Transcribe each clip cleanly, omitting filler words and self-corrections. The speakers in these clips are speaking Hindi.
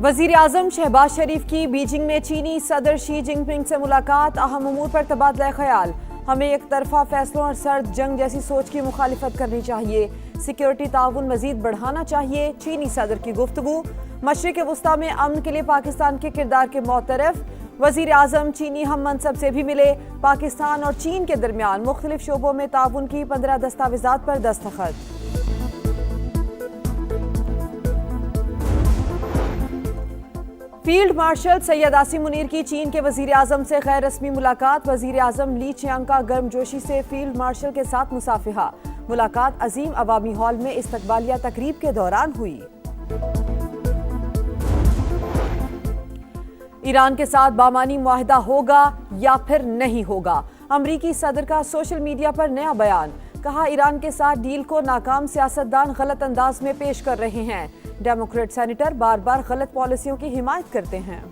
वजीर आजम शहबाज शरीफ की बीजिंग में चीनी सदर शी जिनपिंग से मुलाकात, अहम उमूर पर तबादला ख्याल। हमें एक तरफा फैसलों और सर्द जंग जैसी सोच की मुखालिफत करनी चाहिए, सिक्योरिटी ताउन मजीद बढ़ाना चाहिए। चीनी सदर की गुफ्तगू। मशरिक वस्ता में अमन के लिए पाकिस्तान के किरदार के मोतरफ। वजीर आजम चीनी हम मनसब से भी मिले। पाकिस्तान और चीन के दरमियान मुख्तलिफ शोबों में ताउन की 15 दस्तावेजात पर दस्तखत। फील्ड मार्शल सैयद आसिम मुनीर की चीन के वजीर आजम से गैर रस्मी मुलाकात। वजीर आजम ली चियांग का गर्मजोशी से फील्ड मार्शल के साथ मुसाफिहा। मुलाकात अजीम अवामी हॉल में इस्तकबालिया तकरीब के दौरान हुई। ईरान के साथ बामानी मुआहिदा होगा या फिर नहीं होगा। अमरीकी सदर का सोशल मीडिया पर नया बयान। कहा, ईरान के साथ डील को नाकाम सियासतदान गलत अंदाज में पेश कर रहे हैं। डेमोक्रेट सेनेटर बार बार गलत पॉलिसियों की हिमायत करते हैं।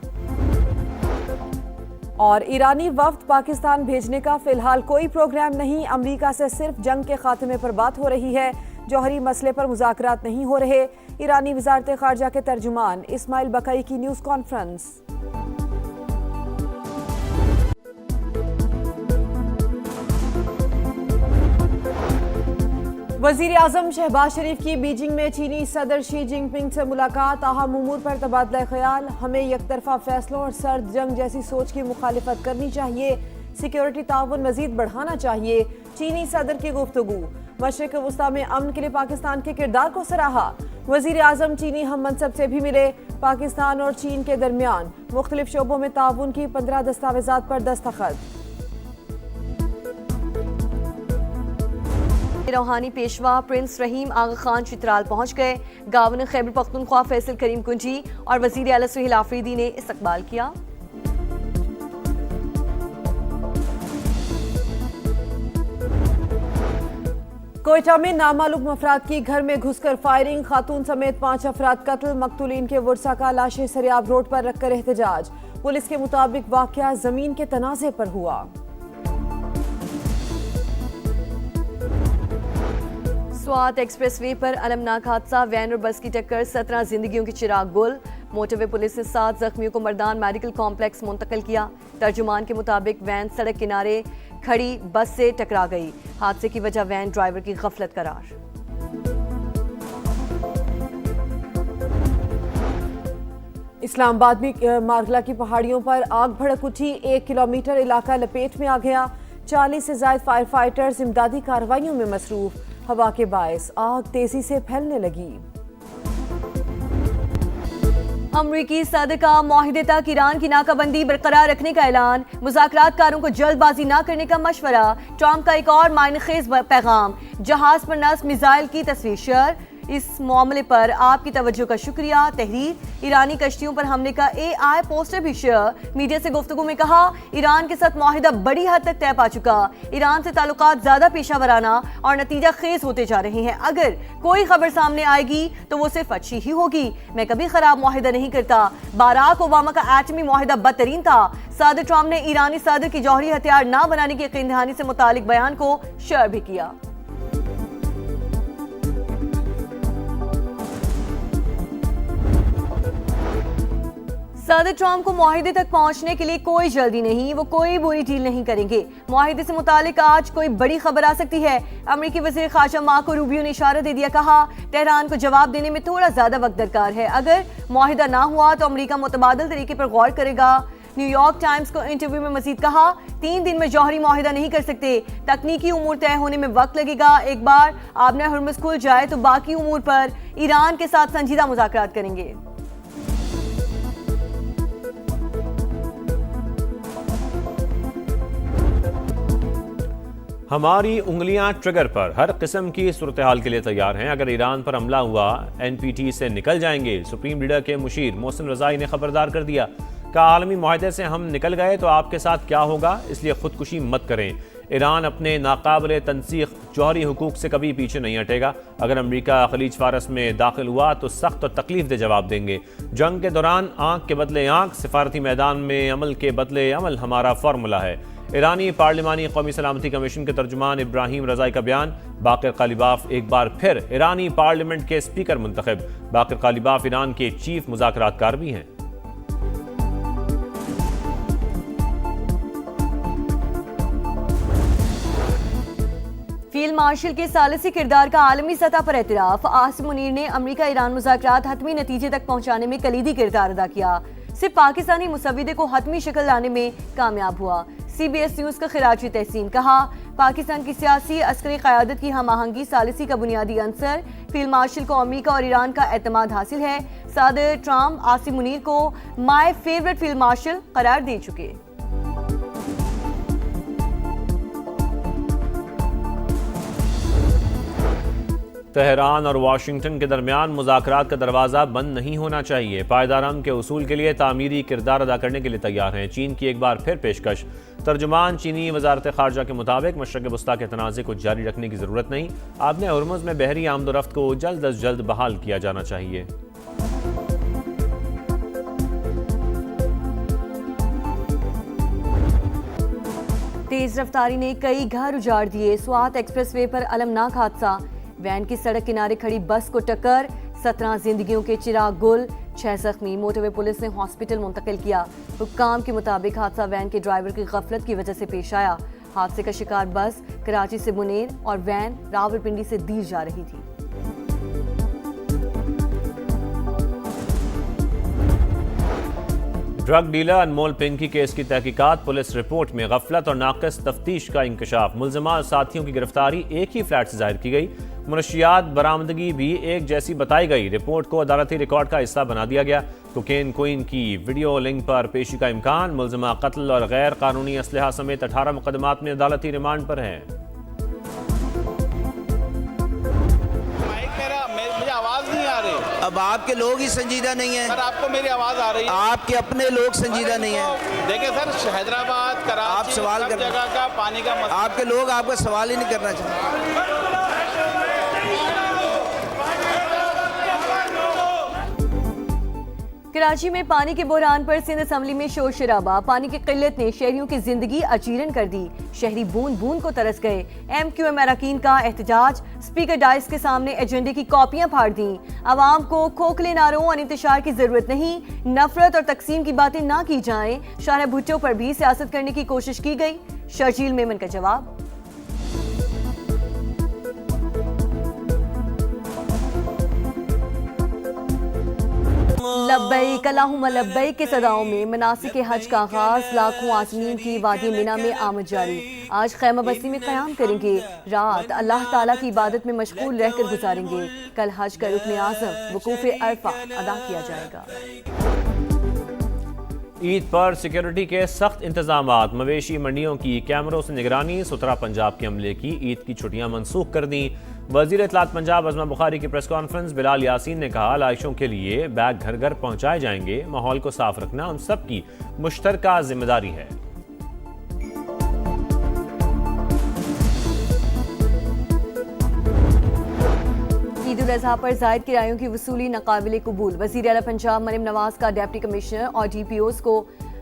और ईरानी वफ्द पाकिस्तान भेजने का फिलहाल कोई प्रोग्राम नहीं। अमरीका से सिर्फ जंग के खात्मे पर बात हो रही है, जौहरी मसले पर मुज़ाकरात नहीं हो रहे। ईरानी वज़ारत ख़ारजा के तर्जुमान इस्माइल बकई की न्यूज़ कॉन्फ्रेंस। वजीर आजम शहबाज शरीफ की बीजिंग में चीनी सदर शी जिनपिंग से मुलाकात, अहम उमूर पर तबादला ख्याल। हमें यकतरफा फैसलों और सर्द जंग जैसी सोच की मुखालिफत करनी चाहिए, सिक्योरिटी ताउन मजीद बढ़ाना चाहिए। चीनी सदर की गुफ्तगू। मशरिक वस्ता में अमन के लिए पाकिस्तान के किरदार को सराहा। वजीर आजम चीनी हम मनसब से भी मिले। पाकिस्तान और चीन के दरमियान मुख्तलिफ शोबों में ताउन की 15 दस्तावेजात पर दस्तखत। रूहानी पेशवा प्रिंस रहीम आगा खान चित्राल पहुंच गए। गवर्नर खैबर पख्तूनख्वा फैसल करीम कुंजी और वजीर आला सुहेल आफरीदी ने इस्तकबाल किया। कोयटा में नामालूम अफराद की घर में घुसकर फायरिंग, खातून समेत 5 अफराद कत्ल। मकतूलीन के वर्सा का लाशें सरियाब रोड पर रखकर एहतजाज। पुलिस के मुताबिक वाकया जमीन के तनाजे पर हुआ। स्वात एक्सप्रेसवे पर अलमनाक हादसा, वैन और बस की टक्कर, 17 जिंदगियों की चिराग गुल। मोटरवे पुलिस ने 7 जख्मियों को मर्दान मेडिकल कॉम्प्लेक्स मुंतकिल किया। तर्जुमान के मुताबिक वैन सड़क किनारे खड़ी बस से टकरा गई। हादसे की वजह वैन ड्राइवर की गफलत करार। इस्लामाबाद में मारगला की पहाड़ियों पर आग भड़क उठी। 1 किलोमीटर इलाका लपेट में आ गया। 40 से ज्यादा फायर फाइटर्स इमदादी कार्रवाइयों में मसरूफ। हवा के बायस आग तेजी से फैलने लगी। अमरीकी सदर का मुआहिदे तक ईरान की नाकाबंदी बरकरार रखने का ऐलान। मुज़ाकरातकारों को जल्दबाजी न करने का मशवरा। ट्रंप का एक और मायनेखेज पैगाम। जहाज पर नस्ब मिसाइल की तस्वीर शेयर। इस मामले पर आपकी तवज्जो का शुक्रिया। तहरीर, ईरानी कश्तियों पर हमले का AI पोस्टर भी शेयर। मीडिया से गुफ्तगू में कहा, ईरान के साथ मुआहिदा बड़ी हद तक तय पा चुका। ईरान से ताल्लुकात ज्यादा पेशा वराना और नतीजा खेज होते जा रहे हैं। अगर कोई खबर सामने आएगी तो वो सिर्फ अच्छी ही होगी। मैं कभी खराब मुआहिदा नहीं करता। बाराक ओबामा का एटमी मुआहिदा बदतरीन था। सदर ट्रंप ने ईरानी सदर की जौहरी हथियार न बनाने की यकीन दहानी से मुतालिक बयान को शेयर भी किया। सदर ट्रंप को मुआहिदे तक पहुंचने के लिए कोई जल्दी नहीं, वो कोई बुरी डील नहीं करेंगे। मुआहिदे से मुतालिक आज कोई बड़ी खबर आ सकती है। अमरीकी वज़ीर ख़ारजा मार्को रूबियो ने इशारा दे दिया। कहा, तेहरान को जवाब देने में थोड़ा ज्यादा वक्त दरकार है। अगर मुआहिदा ना हुआ तो अमरीका मुतबादल तरीके पर गौर करेगा। न्यूयॉर्क टाइम्स को इंटरव्यू में मजीद कहा, 3 दिन में जौहरी मुआहिदा नहीं कर सकते। तकनीकी उमूर तय होने में वक्त लगेगा। एक बार आबना हुर्मुज़ खुल जाए तो बाकी उमूर पर ईरान के साथ संजीदा मुज़ाकरात करेंगे। हमारी उंगलियां ट्रिगर पर, हर किस्म की सूरत हाल के लिए तैयार हैं। अगर ईरान पर हमला हुआ NPT से निकल जाएंगे। सुप्रीम लीडर के मुशीर मोहसिन रज़ाई ने खबरदार कर दिया। का आलमी मुआहदे से हम निकल गए तो आपके साथ क्या होगा, इसलिए खुदकुशी मत करें। ईरान अपने नाकाबिल तनसीख जौहरी हुकूक से कभी पीछे नहीं हटेगा। अगर अमरीका खलीज फारस में दाखिल हुआ तो सख्त और तकलीफ दे जवाब देंगे। जंग के दौरान आंख के बदले आंख, सिफारती मैदान में अमल के बदले अमल हमारा फार्मूला है। ईरानी पार्लिमानी कौमी सलामती कमीशन के तर्जुमान इब्राहिम रजाई का बयान। बाकर कालिबाफ एक बार फिर ईरानी पार्लियामेंट के स्पीकर मुंतखब। बाकर कालिबाफ ईरान के चीफ मुज़ाकरातकार भी हैं। फील्ड मार्शल के सालिसी किरदार का आलमी सतह पर एतराफ। आसिम मुनीर ने अमेरिका ईरान मुज़ाकरात हतमी नतीजे तक पहुंचाने में कलीदी किरदार अदा किया। सिर्फ पाकिस्तानी मुसव्विदे को हतमी शक्ल लाने में कामयाब हुआ। CBS न्यूज़ का खिराजी तहसीन। कहा, पाकिस्तान की सियासी अस्करी क़यादत की हम आहंगी सालिसी का बुनियादी अंसर। फील्ड मार्शल को अमेरिका और ईरान का एतमाद हासिल है। सदर ट्रम्प आसिम मुनीर को माय फेवरेट फील्ड मार्शल करार दे चुके। तेहरान और वाशिंगटन के दरमियान मुज़ाकरात का दरवाज़ा बंद नहीं होना चाहिए। पायदार अमन के उसूल के लिए तामीरी किरदार अदा करने के लिए तैयार हैं। चीन की एक बार फिर पेशकश। तर्जुमान चीनी वजारत ख़ारजा के मुताबिक मशरक़ वस्ता के तनाज़े को जारी रखने की ज़रूरत नहीं। आपने हुर्मुज़ में बहरी आमदोरफ्त को जल्द अज जल्द बहाल किया जाना चाहिए। तेज रफ्तारी ने कई घर उजाड़ दिए। स्वात एक्सप्रेसवे पर अलमनाक हादसा। वैन की सड़क किनारे खड़ी बस को टक्कर। 17 जिंदगियों के चिराग गुल, 6 जख्मी। मोटरवे पुलिस ने हॉस्पिटल मुंतकिल किया। हुक्काम के मुताबिक हादसा वैन के ड्राइवर की गफलत की वजह से पेश आया। हादसे का शिकार बस कराची से मुनेर और वैन रावलपिंडी से दीर जा रही थी। ड्रग डीलर अनमोल पिंकी केस की तहकीकात। पुलिस रिपोर्ट में गफलत और नाक़िस तफ्तीश का इंकशाफ। मुल्ज़िमा और साथियों की गिरफ्तारी एक ही फ्लैट से जाहिर की गई। मुनशियात बरामदगी भी एक जैसी बताई गई। रिपोर्ट को अदालती रिकॉर्ड का हिस्सा बना दिया गया। कोकेन कोइन की वीडियो लिंक पर पेशी का इम्कान। मुल्ज़िमा कत्ल और गैर कानूनी असलहा समेत 18 मुकदमात में अदालती रिमांड पर हैं। मुझे आवाज नहीं आ रही। अब आपके लोग ही संजीदा नहीं है सर, आपको मेरी आवाज आ रही है? आपके अपने लोग संजीदा नहीं है। देखिए सर, हैदराबाद, कराची, आप सवाल सब कर जगह का पानी का मसला। आपके लोग आपका सवाल ही नहीं करना चाहते। कराची में पानी के बहरान पर सिंध असम्बली में शोर शराबा। पानी की किल्लत ने शहरियों की जिंदगी अजीरन कर दी। शहरी बूंद बूंद को तरस गए। MQM अरकान का एहतजाज। स्पीकर डाइस के सामने एजेंडे की कॉपियां फाड़ दी। आवाम को खोखले नारों और इंतशार की जरूरत नहीं। नफरत और तकसीम की बातें ना की जाएं। शाह भुट्टो पर भी सियासत करने की कोशिश की गई। शर्जील मेमन का जवाब। लब्बैक अल्लाहुम्मा लब्बैक के सदाओं में मनासिक हज का आगाज। लाखों आज़मीन की वादी मिना में आमद जारी। आज खैमा बस्ती में क़याम करेंगे। रात अल्लाह ताला की इबादत में मशगूल रहकर गुजारेंगे। कल हज का रुकन आज़म वकूफ़े अरफा अदा किया जाएगा। ईद पर सिक्योरिटी के सख्त इंतजामात। मवेशी मंडियों की कैमरों से निगरानी। सुतरा पंजाब के अमले की ईद की छुट्टियां मनसूख कर दी। वजीर इत्तलात पंजाब अज़मा बुखारी की प्रेस कॉन्फ्रेंस। बिलाल यासीन ने कहा, लाइशों के लिए बैग घर घर पहुंचाए जाएंगे। माहौल को साफ रखना हम सब की मुश्तरका जिम्मेदारी है। ईद उल अज़हा पर जायद किरायों की वसूली नाकाबिले कबूल। वज़ीर आला पंजाब मरियम नवाज का डिप्टी कमिश्नर और DPOs को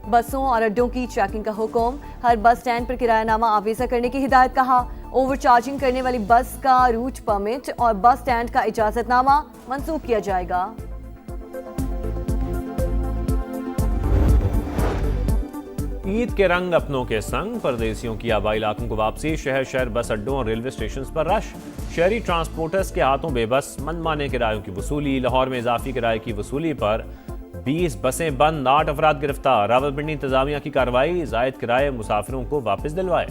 बसों और अड्डों की चेकिंग का हुक्म। हर बस स्टैंड पर किरायानामा आवेजा करने की हिदायत। कहा, ओवर चार्जिंग करने वाली बस का रूट परमिट और बस स्टैंड का इजाजतनामा मंसूख किया जाएगा। ईद के रंग अपनों के संग। परदेसियों की आबाई इलाकों को वापसी। शहर शहर बस अड्डों और रेलवे स्टेशन पर रश। शहरी ट्रांसपोर्टर्स के हाथों बेबस। मनमाने किरायों की वसूली। लाहौर में इजाफी किराए की वसूली पर 20 बसें बंद। 8 अफराद गिरफ्तार। रावलपिंडी इंतजामिया की कार्रवाई। जायद किराए मुसाफिरों को वापस दिलवाए।